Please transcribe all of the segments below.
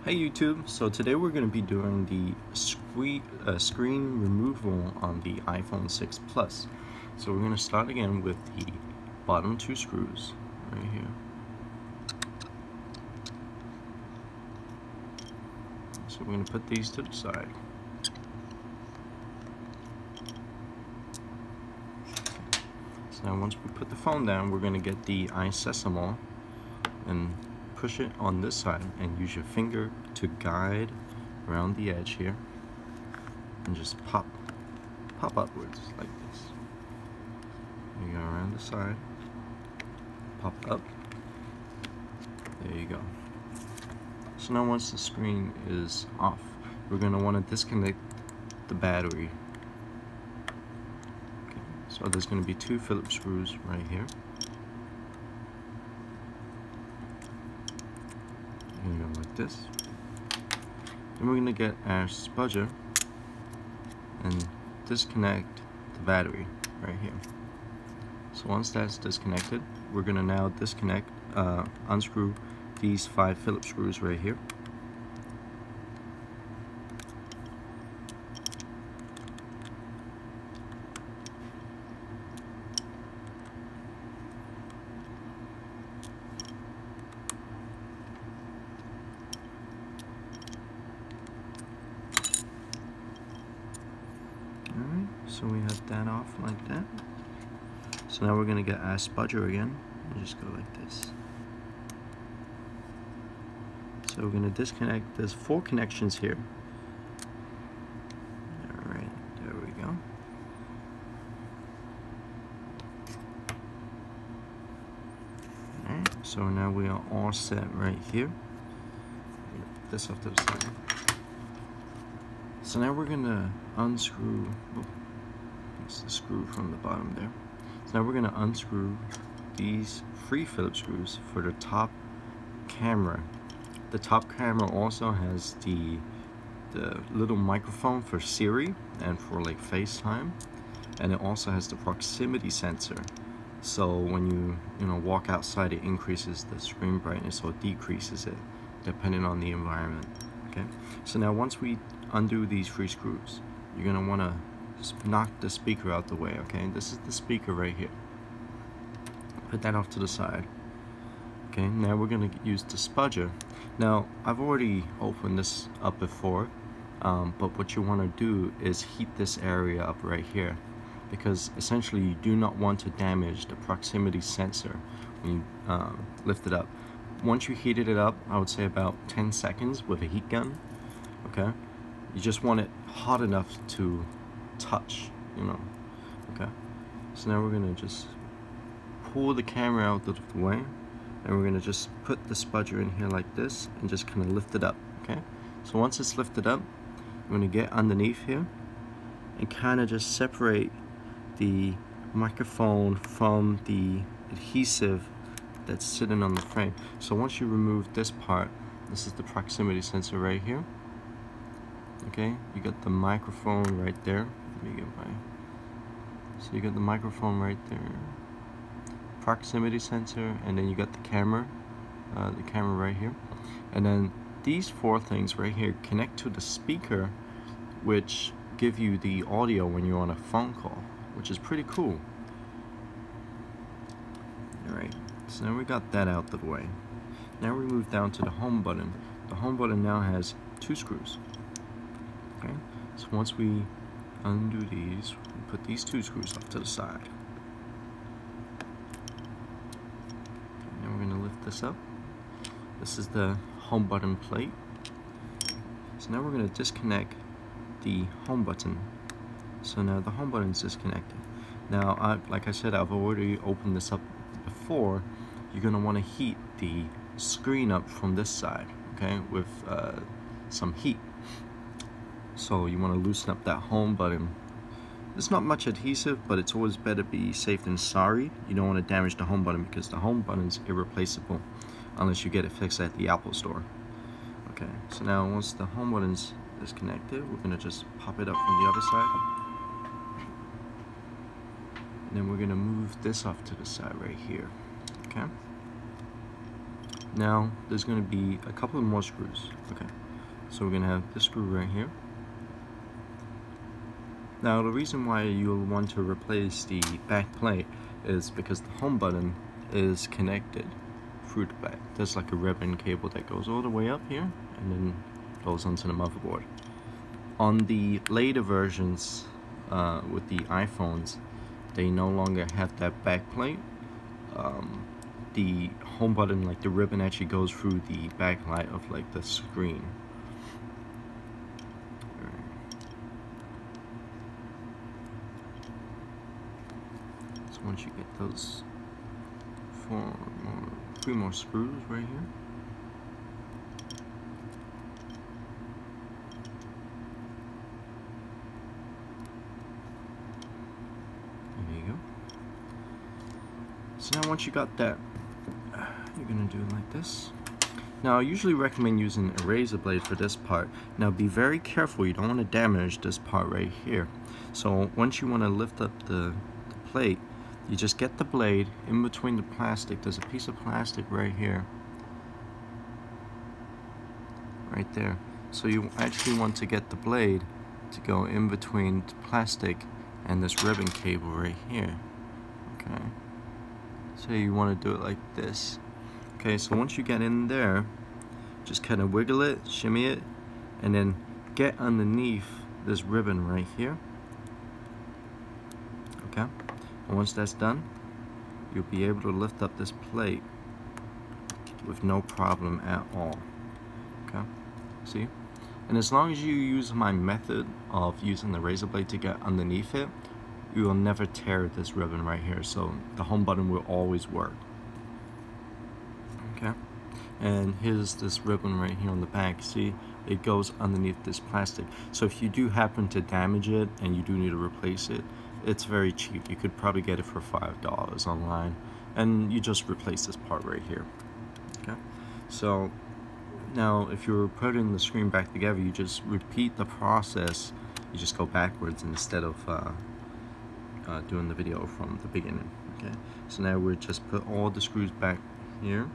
Hey YouTube, so today we're going to be doing the screen removal on the iPhone 6 Plus. So we're going to start again with the bottom two screws right here. So we're going to put these to the side. So now once we put the phone down, we're going to get the iSesamo and push it on this side and use your finger to guide around the edge here and just pop upwards like this. You go around the side, pop up, there you go. So now once the screen is off, we're going to want to disconnect the battery. Okay. So there's going to be two Phillips screws right here. Go like this. Then we're going to get our spudger and disconnect the battery right here. So once that's disconnected, we're going to now unscrew these 5 Phillips screws right here. So we have that off like that. So now we're going to get our spudger again and just go like this. So we're going to disconnect, there's 4 connections here. Alright, there we go. Alright, so now we are all set right here. Put this off to the side. So now we're going to unscrew, the screw from the bottom there. So now we're going to unscrew these 3 Phillips screws for the top camera. The top camera also has the little microphone for Siri and for like FaceTime, and it also has the proximity sensor. So when you walk outside, it increases the screen brightness or decreases it depending on the environment. Okay. So now once we undo these 3 screws, you're going to want to knock the speaker out the way, okay? This is the speaker right here. Put that off to the side. Okay, now we're going to use the spudger. Now, I've already opened this up before, but what you want to do is heat this area up right here, because essentially you do not want to damage the proximity sensor when you lift it up. Once you heated it up, I would say about 10 seconds with a heat gun, okay? You just want it hot enough to touch, okay? So now we're gonna just pull the camera out of the way, and we're gonna just put the spudger in here like this and just kind of lift it up, okay? So once it's lifted up, we're gonna get underneath here and kind of just separate the microphone from the adhesive that's sitting on the frame. So once you remove this part, this is the proximity sensor right here. Okay, you got the microphone right there. Let me get so you got the microphone right there, proximity sensor, and then you got the camera right here. And then these 4 things right here connect to the speaker, which give you the audio when you're on a phone call, which is pretty cool. Alright, so now we got that out of the way. Now we move down to the home button. The home button now has 2 screws. Okay, so once we undo these, we put these 2 screws off to the side. Okay, now we're going to lift this up. This is the home button plate. So now we're going to disconnect the home button. So now the home button is disconnected. Now, like I said, I've already opened this up before. You're going to want to heat the screen up from this side, okay, with some heat. So you want to loosen up that home button. There's not much adhesive, but it's always better to be safe than sorry. You don't want to damage the home button because the home button's irreplaceable unless you get it fixed at the Apple store. Okay, so now once the home button's disconnected, we're going to just pop it up from the other side. And then we're going to move this off to the side right here. Okay. Now there's going to be a couple of more screws. Okay, so we're going to have this screw right here. Now the reason why you'll want to replace the back plate is because the home button is connected through the back. There's like a ribbon cable that goes all the way up here and then goes onto the motherboard. On the later versions with the iPhones, they no longer have that back plate. The home button, like the ribbon, actually goes through the backlight of like the screen. So once you get those 3 more screws right here. There you go. So now once you got that, you're gonna do it like this. Now I usually recommend using a razor blade for this part. Now be very careful, you don't want to damage this part right here. So once you want to lift up the plate, you just get the blade in between the plastic. There's a piece of plastic right here. Right there. So you actually want to get the blade to go in between the plastic and this ribbon cable right here. Okay. So you want to do it like this. Okay, so once you get in there, just kind of wiggle it, shimmy it, and then get underneath this ribbon right here. Okay, and once that's done, you'll be able to lift up this plate with no problem at all. Okay, see? And as long as you use my method of using the razor blade to get underneath it, you will never tear this ribbon right here, so the home button will always work. Okay, and here's this ribbon right here on the back. See, it goes underneath this plastic. So if you do happen to damage it and you do need to replace it, it's very cheap. You could probably get it for $5 online, and you just replace this part right here. Okay, so now if you're putting the screen back together, you just repeat the process. You just go backwards instead of doing the video from the beginning. Okay, so now we just put all the screws back here.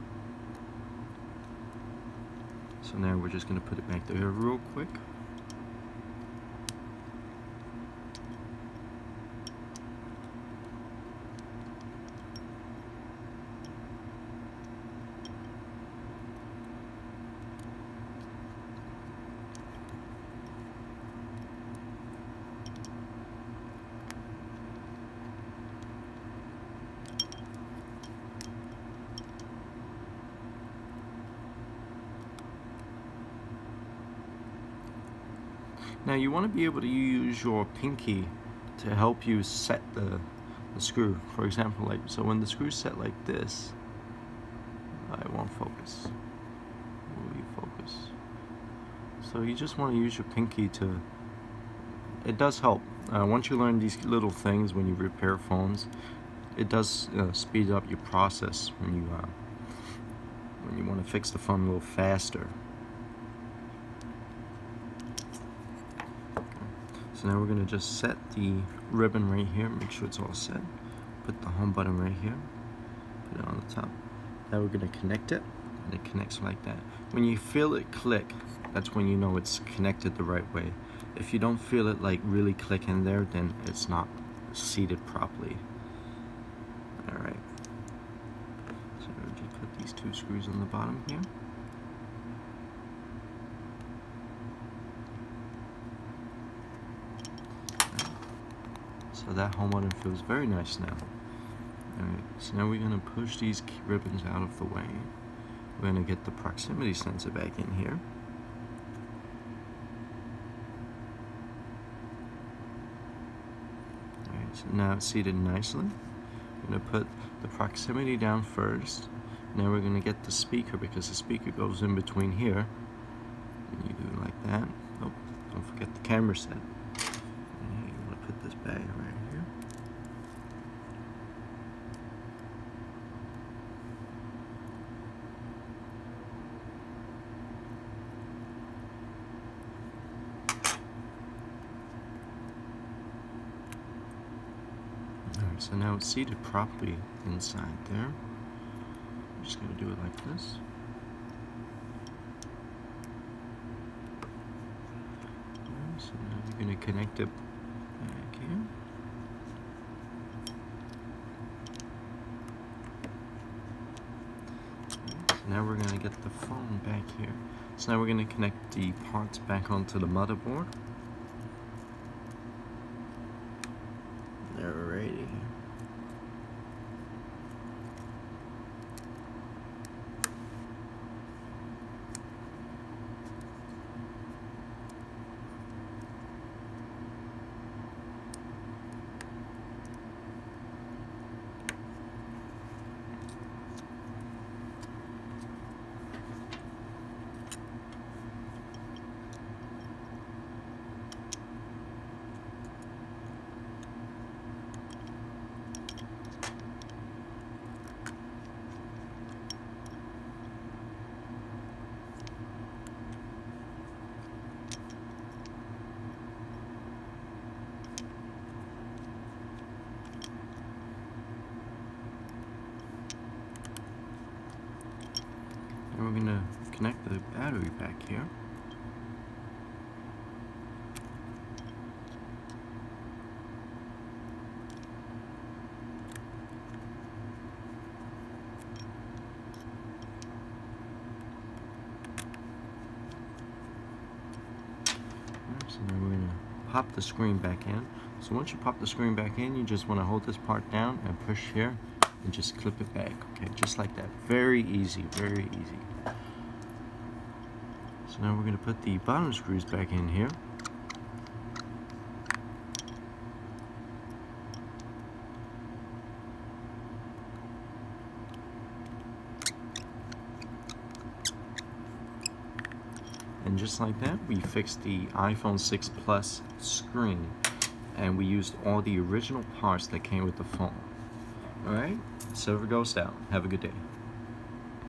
So now we're just going to put it back there real quick. Now you want to be able to use your pinky to help you set the screw. For example, like so when the screw's set like this, it won't focus. Will you focus? So you just want to use your pinky to, it does help. Once you learn these little things when you repair phones, it does speed up your process when you want to fix the phone a little faster. So now we're going to just set the ribbon right here, make sure it's all set. Put the home button right here, put it on the top. Now we're going to connect it, and it connects like that. When you feel it click, that's when you know it's connected the right way. If you don't feel it like really click in there, then it's not seated properly. Alright, so we'll just put these 2 screws on the bottom here. So that home button feels very nice now. Alright, so now we're going to push these ribbons out of the way. We're going to get the proximity sensor back in here. Alright, so now it's seated nicely. We're going to put the proximity down first. Now we're going to get the speaker, because the speaker goes in between here. And you do it like that. Oh, don't forget the camera set. And you want to put this back right here. Alright, so now it's seated properly inside there. I'm just going to do it like this. We're going to connect it back here. So now we're going to get the phone back here. So now we're going to connect the parts back onto the motherboard. Alrighty. And we're going to connect the battery back here. So now we're going to pop the screen back in. So once you pop the screen back in, you just want to hold this part down and push here and just clip it back. Okay, just like that. Very easy, very easy. So now we're going to put the bottom screws back in here. And just like that, we fixed the iPhone 6 Plus screen, and we used all the original parts that came with the phone. Alright, Silver Ghost out. Have a good day.